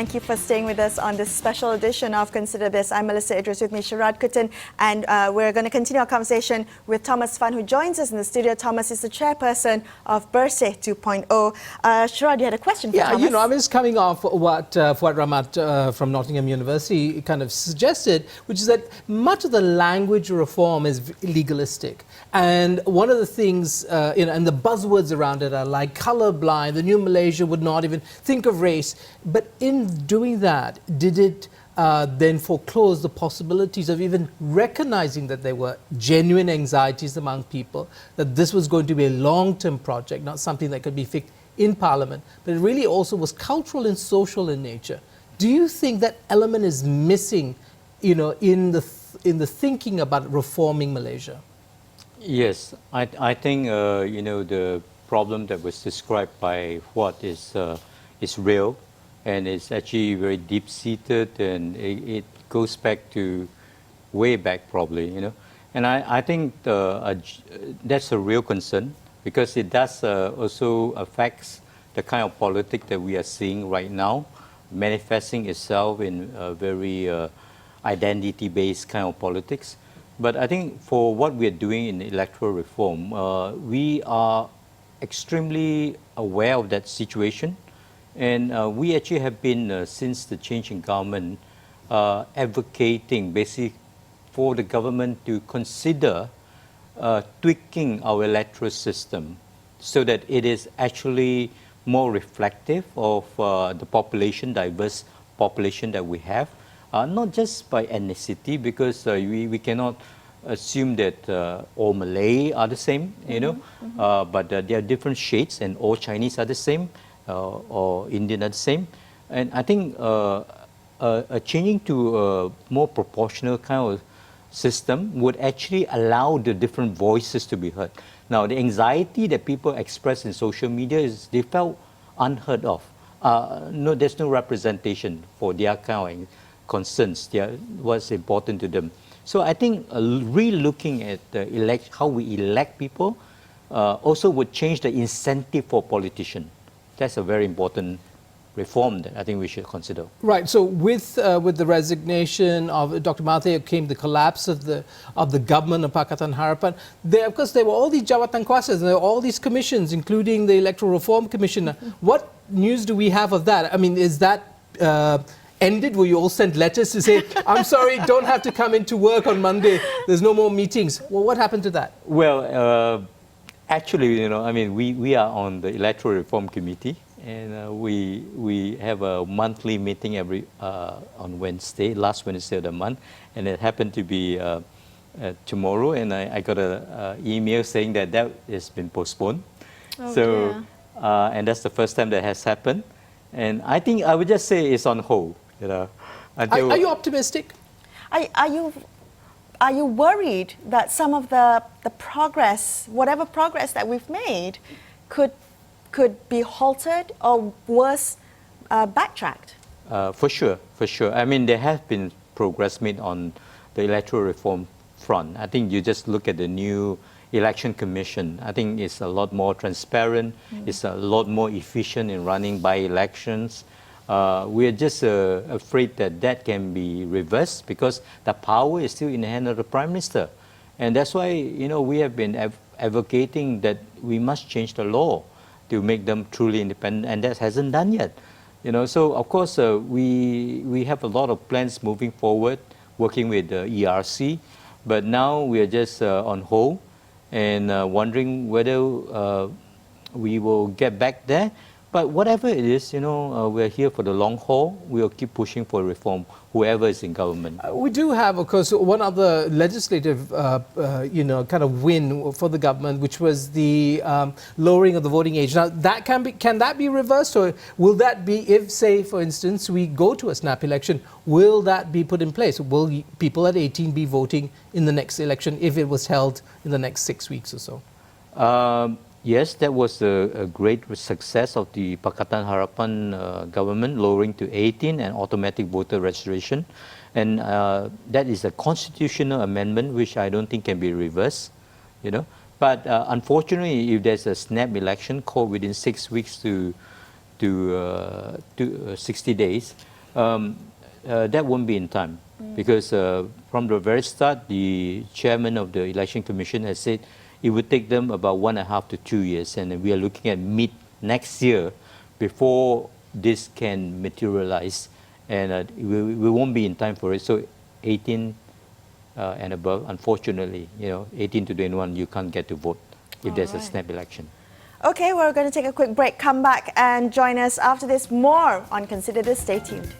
Thank you for staying with us on this special edition of Consider This. I'm Melisa, Idris, with me Sharaad, Kuttan, and we're going to continue our conversation with Thomas Fann, who joins us in the studio. Thomas is the chairperson of Bersih 2.0. Sharaad, you had a question for Thomas? Yeah, I'm just coming off what Fuad Rahmat from Nottingham University kind of suggested, which is that much of the language reform is legalistic. And one of the things, and the buzzwords around it are like colorblind, the new Malaysia would not even think of race. But in doing that, did it then foreclose the possibilities of even recognizing that there were genuine anxieties among people, that this was going to be a long-term project, not something that could be fixed in Parliament, but it really also was cultural and social in nature? Do you think that element is missing, in the thinking about reforming Malaysia? Yes, I think the problem that was described by what is real, and it's actually very deep-seated, and it goes back to way back probably, and I think that's a real concern, because it does also affects the kind of politics that we are seeing right now, manifesting itself in a very identity-based kind of politics. But I think for what we are doing in electoral reform, we are extremely aware of that situation. And we actually have been, since the change in government, advocating basically for the government to consider tweaking our electoral system so that it is actually more reflective of the population, diverse population that we have. Not just by ethnicity, because we cannot assume that all Malay are the same, but there are different shades, and all Chinese are the same, or Indian are the same. And I think changing to a more proportional kind of system would actually allow the different voices to be heard. Now, the anxiety that people express in social media is they felt unheard of. There's no representation for their kind of concerns, what's important to them. So I think re-looking at how we elect people also would change the incentive for politicians. That's a very important reform that I think we should consider. Right. So with the resignation of Dr. Mahathir came the collapse of the government of Pakatan Harapan. Of course, there were all these jawatan kuasa, and there were all these commissions, including the Electoral Reform Commission. What news do we have of that? I mean, is that ended? Were you all sent letters to say, I'm sorry, don't have to come into work on Monday, there's no more meetings? Well, what happened to that? Well, actually, we are on the Electoral Reform Committee, and we have a monthly meeting on Wednesday, last Wednesday of the month, and it happened to be tomorrow, and I got an email saying that has been postponed. Oh, so, and that's the first time that has happened. And I think I would just say it's on hold. Are you optimistic? Are you worried that some of the progress, whatever progress that we've made, could be halted or worse, backtracked? For sure. I mean, there has been progress made on the electoral reform front. I think you just look at the new election commission. I think it's a lot more transparent. It's a lot more efficient in running by-elections. We're just afraid that can be reversed, because the power is still in the hand of the Prime Minister. And that's why, we have been advocating that we must change the law to make them truly independent, and that hasn't done yet. So of course we have a lot of plans moving forward, working with the ERC, but now we are just on hold and wondering whether we will get back there. But whatever it is, we're here for the long haul. We'll keep pushing for reform, whoever is in government. We do have, of course, one other legislative, kind of win for the government, which was the lowering of the voting age. Now, can that be reversed, or will that be, if, say, for instance, we go to a snap election, will that be put in place? Will people at 18 be voting in the next election if it was held in the next 6 weeks or so? Yes, that was a great success of the Pakatan Harapan government, lowering to 18 and automatic voter registration. And that is a constitutional amendment which I don't think can be reversed, But unfortunately, if there's a snap election called within 6 weeks to to 60 days, that won't be in time. Because from the very start, the chairman of the Election Commission has said it would take them about 1.5 to 2 years, and we are looking at mid next year before this can materialize, and we won't be in time for it. So 18 and above, unfortunately, 18 to 21, you can't get to vote if there's a snap election. Okay, we're going to take a quick break, come back and join us after this more on Consider This. Stay tuned.